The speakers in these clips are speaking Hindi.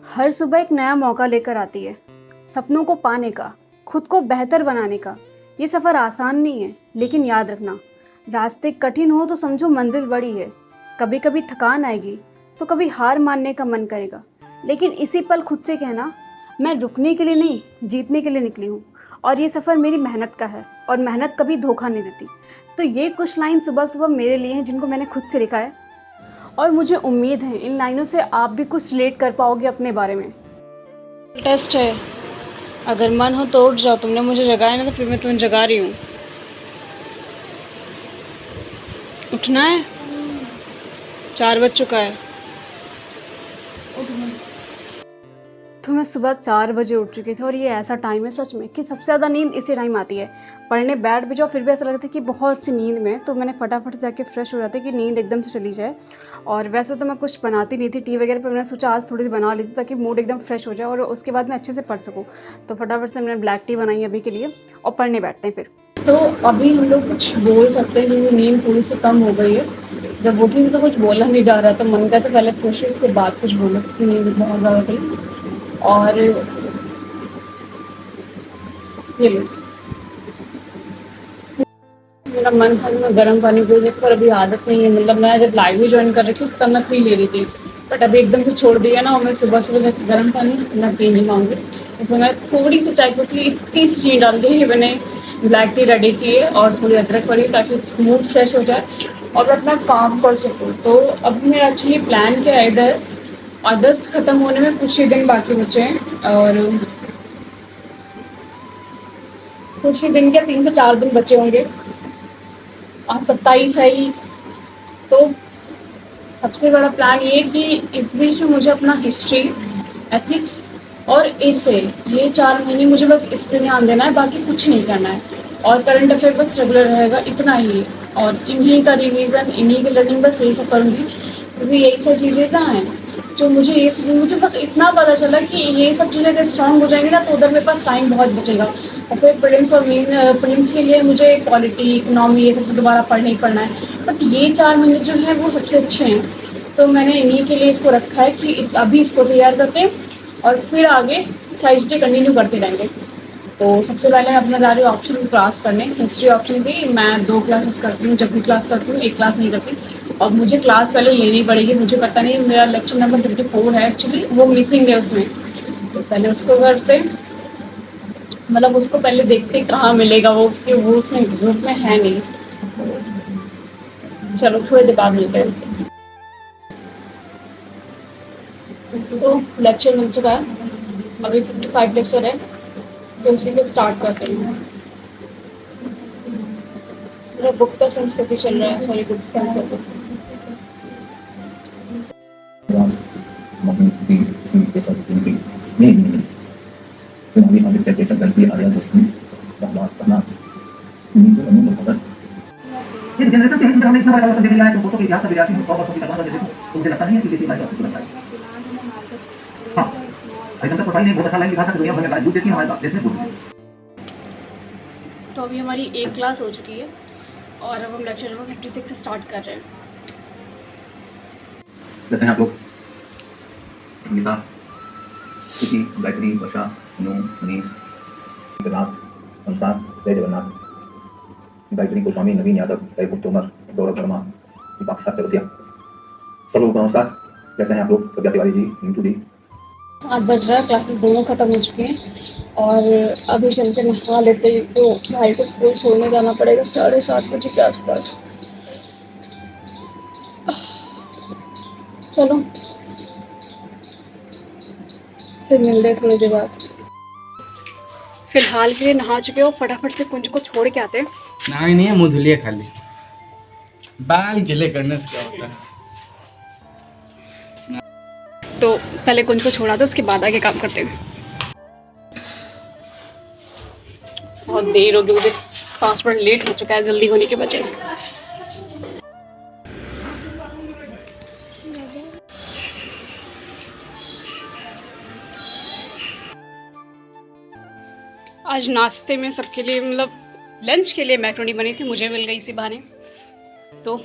हर सुबह एक नया मौका लेकर आती है, सपनों को पाने का, खुद को बेहतर बनाने का। ये सफ़र आसान नहीं है, लेकिन याद रखना, रास्ते कठिन हो तो समझो मंजिल बड़ी है। कभी कभी थकान आएगी, तो कभी हार मानने का मन करेगा, लेकिन इसी पल खुद से कहना, मैं रुकने के लिए नहीं, जीतने के लिए निकली हूँ। और ये सफ़र मेरी मेहनत का है, और मेहनत कभी धोखा नहीं देती। तो ये कुछ लाइन सुबह सुबह मेरे लिए हैं, जिनको मैंने खुद से लिखा है, और मुझे उम्मीद है इन लाइनों से आप भी कुछ रिलेट कर पाओगे अपने बारे में। टेस्ट है, अगर मन हो तो उठ जाओ। तुमने मुझे जगाया ना, तो फिर मैं तुम्हें जगा रही हूँ। उठना है, 4 बज चुका है। तो मैं सुबह 4 बजे उठ चुकी थी, और ये ऐसा टाइम है सच में कि सबसे ज़्यादा नींद इसी टाइम आती है। पढ़ने बैठ भी जाओ फिर भी ऐसा लगता है कि बहुत सी नींद में, तो मैंने फटाफट से जाके फ्रेश हो जाती कि नींद एकदम से चली जाए। और वैसे तो मैं कुछ बनाती नहीं थी टी वगैरह, पर मैंने सोचा आज थोड़ी सी बना ली थी ताकि मूड एकदम फ्रेश हो जाए और उसके बाद मैं अच्छे से पढ़ सकूँ। तो फटाफट से मैंने ब्लैक टी बनाई अभी के लिए, और पढ़ने बैठते हैं फिर। तो अभी हम लोग कुछ बोल सकते हैं क्योंकि नींद थोड़ी सी कम हो गई है। जब उठी तो कुछ बोला नहीं जा रहा, तो मन का तो पहले फ्रेश हो, उसके बाद कुछ बोलो क्योंकि नींद बहुत ज़्यादा थी। और ये लो, मेरा मन था कि मैं गर्म पानी पी लेती, पर अभी आदत नहीं है। मतलब मैं जब लाइव भी ज्वाइन कर रखी हूँ तब मैं पी ले रही थी, बट अभी एकदम से छोड़ दिया ना, और मैं सुबह सुबह जब गर्म पानी मैं पी नहीं पाऊँगी। इसमें मैं थोड़ी सी चाय पत्ती, इतनी सी चीनी डाल के मैंने ब्लैक टी रेडी की है, और थोड़ी अदरक पड़ी ताकि मूड फ्रेश हो जाए और मैं अपना काम कर सकूँ। तो अब मेरा एक्चुअली प्लान क्या है, इधर अगस्त ख़त्म होने में कुछ ही दिन बाकी बचे हैं, और कुछ ही दिन क्या 3 से 4 दिन बचे होंगे, आज 27 है ही। तो सबसे बड़ा प्लान ये कि इस बीच में मुझे अपना हिस्ट्री, एथिक्स और एसे, ये 4 महीने मुझे बस इस पे ध्यान देना है, बाकी कुछ नहीं करना है। और करंट अफेयर बस रेगुलर रहेगा, इतना ही है। और इन्हीं का रिवीजन, इन्हीं की लर्निंग, बस यही सब करूँगी, क्योंकि यही सब चीज़ें कहाँ हैं जो मुझे बस इतना पता चला कि ये सब चीज़ें अगर स्ट्रांग हो जाएंगी ना, तो उधर मेरे पास टाइम बहुत बचेगा। और फिर प्रीलिम्स और मेन प्रीलिम्स के लिए मुझे पॉलिटी, इकोनॉमी, ये सब तो दोबारा पढ़ना ही पढ़ना है। बट ये 4 महीने जो हैं वो सबसे अच्छे हैं, तो मैंने इन्हीं के लिए इसको रखा है कि अभी इसको तैयार करते हैं, और फिर आगे सारी चीज़ें कंटिन्यू करते रहेंगे। तो सबसे पहले मैं अपना जा रही हूँ ऑप्शन क्लास करने। हिस्ट्री ऑप्शन की मैं 2 क्लासेस करती हूँ, जब भी क्लास करती हूँ, एक क्लास नहीं करती। और मुझे क्लास पहले लेनी पड़ेगी, मुझे पता नहीं, मेरा लेक्चर नंबर 54 है एक्चुअली, वो मिसिंग है उसमें। तो पहले उसको करते, मतलब उसको पहले देखते कहाँ मिलेगा वो, कि वो उसमें ग्रुप में है नहीं। चलो थोड़ी देर बाद मिलते हैं। तो लेक्चर मिल चुका है, अभी 55 लेक्चर है, तो उसी पे स्टार्ट करते हैं। मेरा गुप्ता संस्कृति चल रहा है, सॉरी गुप्त संस्कृति। ये जनरेशन के हित में हमने इतना बड़ा अवसर दे दिया है, तो फोटो के इतिहास का विद्यार्थी 100 वर्षों की घटना देखो, तो मुझे लगता नहीं है कि किसी लाइफ आपको लगता है। हाँ, हरिशंकर प्रसाद ने बहुत अच्छा लाइन लिखा था कि दुनिया भर में गाली दूध देती है, हमारे देश में दूध नहीं। तो अभी हमारी एक क्लास हो चुकी है, और अब हम लेक्चर नंबर 56 से स्टार्ट कर रहे हैं। जैसे हैं आप लोग, निशा, कृति, गायत्री, वर्षा, नू, मनीष, जगन्नाथ, अनुष्का, जय जगन्नाथ, गायत्री गोस्वामी, नवीन यादव, वैभव तोमर, गौरव वर्मा, दीपाक्षा चौरसिया, सब लोगों को नमस्कार। कैसे हैं आप लोग? प्रज्ञा तिवारी जी, नीतू जी। 7 बज रहा है, क्लासेस दोनों ख़त्म हो चुके हैं, और अभी चलते नहा लेते हैं, तो भाई को स्कूल छोड़ने जाना पड़ेगा 7:30 बजे के आसपास। चलो फिर मिलते हैं थोड़ी देर बाद। फिलहाल के लिए नहा चुके हो, फटाफट से कुंज को छोड़ के आते हैं। नहीं है, मुँह धुलिए खाली, बाल गीले करने से क्या होता है। तो पहले कुंज को छोड़ा दो, उसके बाद आगे काम करते हैं। बहुत देर होगी, मुझे 5 मिनट लेट हो चुका है, जल्दी होने के बजाय। आज नाश्ते में सबके लिए, मतलब लंच के लिए मैक्रोनी बनी थी, मुझे मिल गई इसी बहाने। तो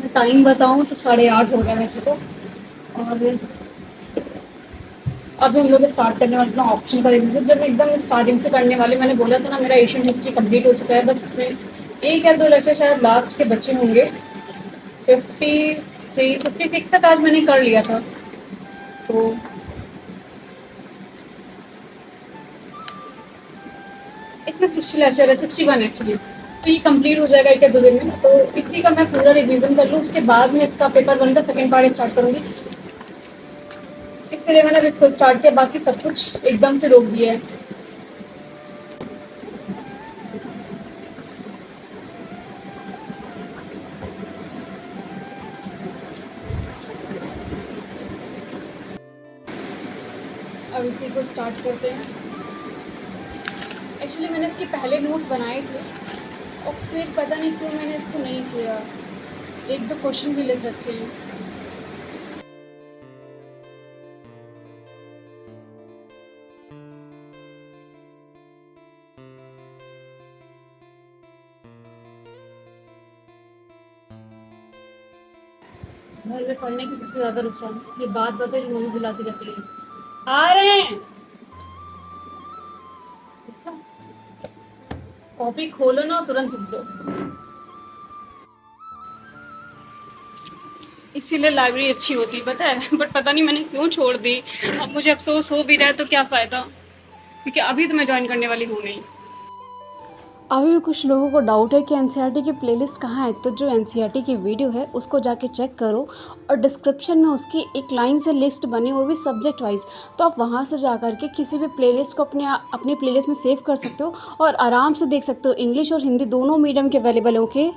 मैं टाइम बताऊँ तो 8:30 हो गया वैसे तो। और अभी हम लोग स्टार्ट करने वाले अपना ऑप्शन का रिवीजन। जब एकदम स्टार्टिंग से करने वाले, मैंने बोला था ना मेरा एशियन हिस्ट्री कंप्लीट हो चुका है, बस उसमें एक या दो लेक्चर शायद लास्ट के बचे होंगे। 53 56 तक आज मैंने कर लिया था। तो इसमें 60 लेक्चर है, 61 एक्चुअली। तो ये कंप्लीट हो जाएगा एक या दो दिन में। तो इसी का मैं पूरा रिवीजन कर लूँ, उसके बाद में इसका पेपर 1 का सेकेंड पार्ट स्टार्ट करूँगी। इसलिए मैंने अब इसको स्टार्ट किया, बाकी सब कुछ एकदम से रोक दिया है। अब इसी को स्टार्ट करते हैं। एक्चुअली मैंने इसके पहले नोट्स बनाए थे और फिर पता नहीं क्यों मैंने इसको नहीं किया। एक दो क्वेश्चन भी लिख रखे हैं। घर में पढ़ने की सबसे ज़्यादा नुकसान ये बात जो मुझे बुलाती रहती है, आ रहे हैं। कॉपी खोलो ना, तुरंत लिख दो। इसीलिए लाइब्रेरी अच्छी होती है, पता है। बट पता नहीं मैंने क्यों छोड़ दी। अब मुझे अफसोस हो भी रहा है तो क्या फ़ायदा, क्योंकि अभी तो मैं ज्वाइन करने वाली हूँ नहीं। अभी भी कुछ लोगों को डाउट है कि एनसीईआरटी की प्लेलिस्ट कहाँ है, तो जो एनसीईआरटी की वीडियो है उसको जाके चेक करो और डिस्क्रिप्शन में उसकी एक लाइन से लिस्ट बनी, वो भी सब्जेक्ट वाइज। तो आप वहाँ से जा कर के किसी भी प्लेलिस्ट को अपनी प्लेलिस्ट में सेव कर सकते हो और आराम से देख सकते हो। इंग्लिश और हिंदी दोनों मीडियम के अवेलेबल है। ओके,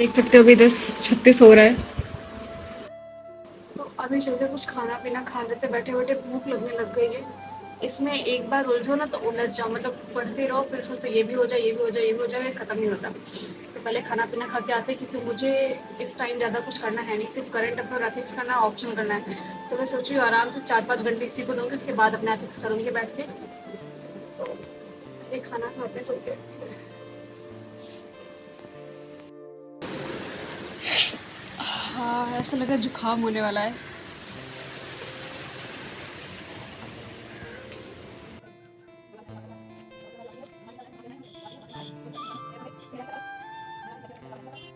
देख सकते हो अभी 10:36 हो रहा है। तो अभी चलते कुछ खाना पीना खा लेते, बैठे बैठे भूख लगने लग गई है। इसमें एक बार उलझो ना तो उलझ जाओ, मतलब पढ़ते रहो फिर सोचते ये भी हो जाए, ये भी हो जाए, ये भी हो जाए, ख़त्म नहीं होता। तो पहले खाना पीना खा के आते, क्योंकि मुझे इस टाइम ज़्यादा कुछ करना है नहीं, सिर्फ करंट अफेयर एथिक्स करना है, ऑप्शन करना है। तो मैं सोच रही हूँ आराम से 4-5 घंटे इसी को दूँगी, उसके बाद अपने एथिक्स करूँगी बैठ के। तो ये खाना खाते सो के। हाँ, ऐसा लगा जुकाम होने वाला है।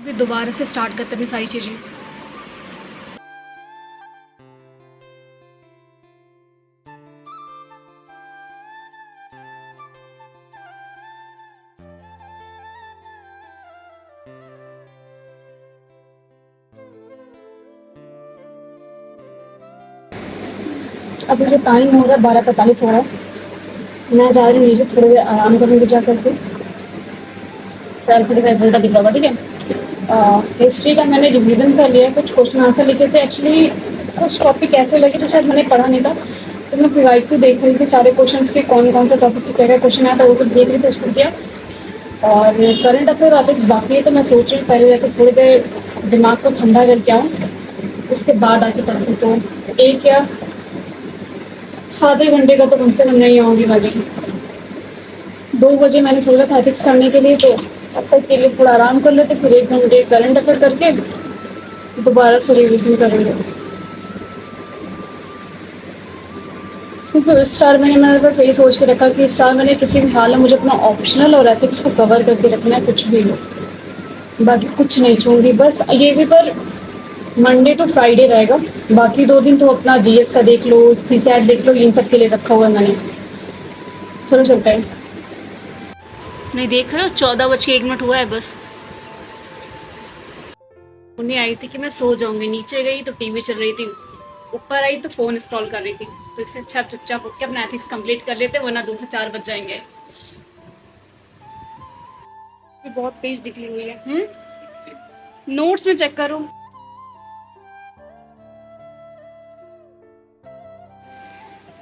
अभी दोबारा से स्टार्ट करते अपनी सारी चीज़ें। अभी जो टाइम हो रहा है 12:45 हो रहा है। मैं जा रही हूँ नीचे थोड़ी देर आराम करूँगी जा करके। 12:45 घंटा दिख रहा होगा, ठीक है। हिस्ट्री का मैंने रिवीजन कर लिया है, कुछ क्वेश्चन आंसर लिखे थे। एक्चुअली कुछ टॉपिक ऐसे लगे जो शायद मैंने पढ़ा नहीं था, तो मैं प्रोवाइड को देख रही थी सारे क्वेश्चंस के कौन से टॉपिक से क्या क्या क्वेश्चन आया था, वो सब देख रही थी, उसको किया। और करंट अफेयर एथिक्स बाकी है, तो मैं सोच रही हूँ पहले जाकर थोड़ी देर दिमाग को ठंडा करके आऊँ, उसके बाद आके पढ़ूँ। तो एक या आधे घंटे का तो कम से कम नहीं आऊँगी मैं भी। 2 बजे मैंने सोचा था एथिक्स करने के लिए, तो अब तक के लिए थोड़ा आराम कर लेते, फिर 1 घंटे करंट अफेयर करके दोबारा से रिविजन करेंगे। क्योंकि इस साल मैंने बस यही सोच के रखा कि इस साल मैंने किसी भी हाल में मुझे अपना ऑप्शनल और एथिक्स को कवर करके रखना है, कुछ भी हो, बाकी कुछ नहीं छूँगी। बस ये भी पर मंडे टू फ्राइडे रहेगा, बाकी 2 दिन तो अपना जीएस का देख लो, सीसैट देख लो, इन सब के लिए रखा हुआ है मैंने। चलो चलता है। नहीं देख रहे हो, 14:01 हुआ है बस। उन्हें आई थी कि मैं सो जाऊंगी, नीचे गई तो टीवी चल रही थी, ऊपर आई तो फ़ोन स्क्रॉल कर रही थी। तो इससे अच्छा आप चुपचाप उठ के अपना एथिक्स कंप्लीट कर लेते, वरना 2 से 4 बज जाएंगे। ये बहुत तेज निकली हुई है। नोट्स में चेक करो।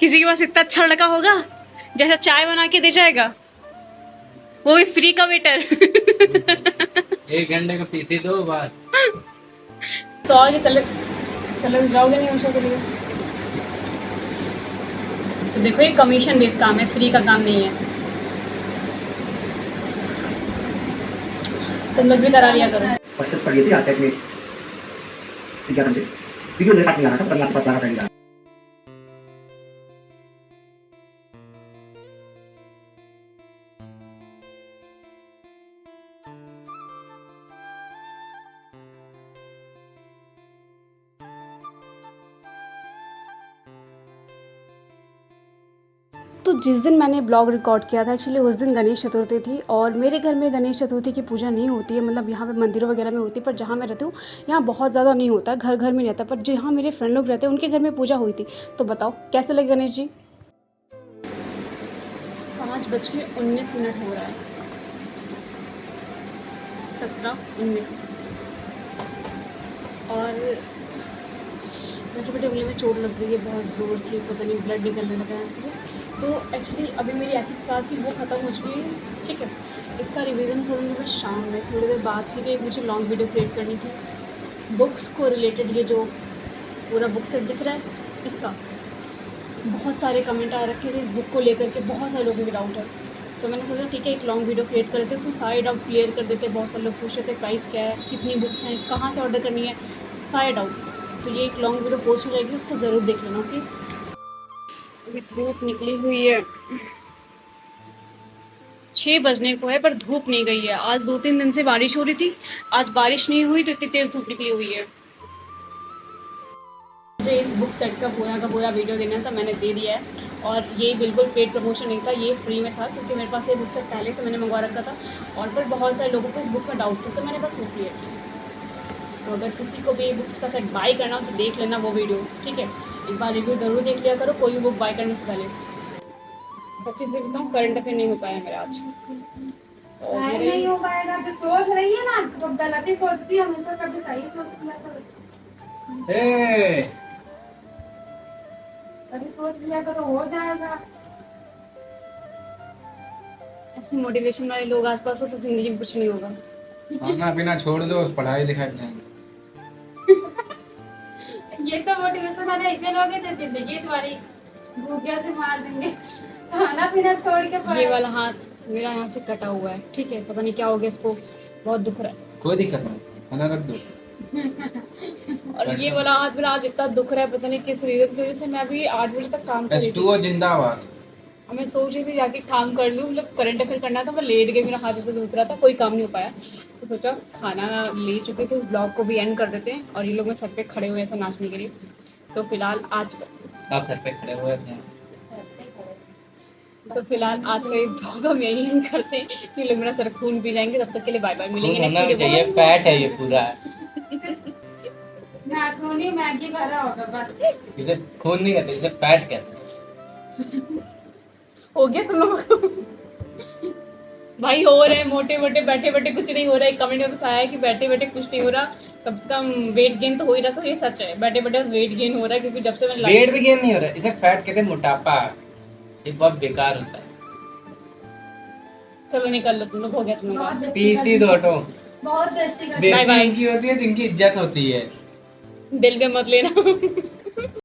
किसी के पास इतना अच्छा लड़का होगा जैसा चाय बना के दे जाएगा, वो भी फ्री का वेटर। 1 घंटे का पीसी दो बार। तो आगे चले जाओगे नहीं हमेशा के लिए। तो देखो ये कमीशन बेस्ड काम है, फ्री का काम नहीं है। तुम लोग भी करा लिया करो। क्वेश्चंस पढ़ लिए थे आज चेक में विज्ञापन से। वीडियो मेरे पास नहीं आ रहा था, पर आपके पास आ रहा था। तो जिस दिन मैंने ब्लॉग रिकॉर्ड किया था एक्चुअली उस दिन गणेश चतुर्थी थी और मेरे घर में गणेश चतुर्थी की पूजा नहीं होती है, मतलब यहाँ पे मंदिरों वगैरह में होती है, पर जहाँ मैं रहती हूँ यहाँ बहुत ज़्यादा नहीं होता, घर घर में रहता है। पर जहाँ मेरे फ्रेंड लोग रहते हैं उनके घर में पूजा हुई थी। तो बताओ कैसे लगे गणेश जी? 5:19 हो रहा है, 17:19 और बैठे बैठे उंगली में चोट लग गई है बहुत ज़ोर की, पता नहीं ब्लड निकलने लगा है इसके। तो एक्चुअली अभी मेरी एथिक्स क्लास थी वो ख़त्म हो चुकी है, ठीक है। इसका रिवीजन करूँगी मैं शाम में थोड़ी देर बाद, ठीक है। मुझे लॉन्ग वीडियो क्रिएट करनी थी बुक्स को रिलेटेड। ये जो पूरा बुक सेट दिख रहा है इसका बहुत सारे कमेंट आ रखे थे इस बुक को लेकर के, बहुत सारे लोगों के डाउट है। तो मैंने सोचा ठीक है एक लॉन्ग वीडियो क्रिएट कर लेते, उसमें सारे डाउट क्लियर कर देते। बहुत सारे लोग पूछ रहे थे प्राइस क्या है, कितनी बुक्स हैं, कहाँ से ऑर्डर करनी है, सारे डाउट। तो ये एक लॉन्ग वीडियो पोस्ट हो जाएगी, उसको ज़रूर देख लेना, ओके। अभी धूप निकली हुई है, 6 बजने को है पर धूप नहीं गई है। आज 2-3 दिन से बारिश हो रही थी, आज बारिश नहीं हुई तो इतनी तेज़ धूप निकली हुई है। मुझे इस बुक सेट का पूरा वीडियो देना था, मैंने दे दिया है। और ये बिल्कुल पेड प्रमोशन नहीं था, ये फ्री में था क्योंकि मेरे पास ये बुक सेट पहले से मैंने मंगवा रखा था और पर बहुत सारे लोगों को इस बुक का डाउट था तो मैंने बस वो क्लियर किया। तो अगर किसी को भी ये बुक्स का सेट बाय करना हो तो देख लेना वो वीडियो, ठीक है। एक बार रिव्यू ज़रूर देख लिया करो कोई भी बुक बाय करने से पहले। सच्ची से बताऊँ करंट अफेयर नहीं हो पाया मेरा आज। नहीं हो पाएगा तो सोच रही है ना, तो गलत ही सोचती है हमेशा, कभी सही सोचती है तो कभी सोच लिया करो हो जाएगा। ऐसे मोटिवेशन वाले लोग आसपास हो तो जिंदगी में कुछ नहीं होगा। खाना पीना छोड़ दो, पढ़ाई लिखाई ध्यान। ये तो मोटिवेशन वाले ऐसे लोग हैं जो जिंदगी तुम्हारी भूखिया से मार देंगे। खाना पीना छोड़ के ये वाला हाथ मेरा यहाँ से कटा हुआ है, ठीक है। पता नहीं क्या हो गया इसको, बहुत दुख रहा है। कोई दिक्कत नहीं, खाना रख दो। और ये वाला हाथ मेरा आज इतना दुख रहा है, पता नहीं किस रीजन की वजह से। मैं अभी 8 बजे तक काम कर रही थी, S2O जिंदाबाद। मैं सोच रही थी जाके काम कर लूँ, मतलब करंट अफेयर करना था। मैं लेट गई, मेरा हाथ इतना दुख रहा था, कोई काम नहीं हो पाया। तो सोचा खाना ले चुके थे, इस ब्लॉग को भी एंड कर देते हैं। और ये लोग सर पे खड़े हुए ऐसा नाचने के लिए। तो फिलहाल आज आप सर पे खड़े हुए हैं। तो फिलहाल आज का ये ब्लॉग हम यही एंड करते हैं। ये लोग मेरा सर खून पी जाएंगे, तब तक के लिए बाय बाय, मिलेंगे होना भी नेक्स्ट चाहिए, वीडियो। फैट है ये पूरा। मैक्रोनी मैगी भरा होगा बस। इसे खून नहीं कहते, इसे फैट कहते हैं। हो गया तुम लोगों को भाई हो रहे हैं मोटे मोटे, बैठे बैठे कुछ नहीं हो रहा है। कमेंट में बस आया है कि बैठे बैठे कुछ नहीं हो रहा, कम से कम वेट गेन तो हो ही रहा। तो ये सच है, बैठे बैठे वेट गेन हो रहा है क्योंकि जब से मैंने वेट भी गेन नहीं हो रहा है, इसे फैट कहते हैं, मोटापा। ये बहुत बेकार होता है। चलो निकल लो तुम लोग, हो गया तुम लोग का। पीसी दो हटो। बहुत बेइज्जती कर बाय बेइज्जती बाय। उनकी होती है जिनकी इज्जत होती है। दिल पे मत लेना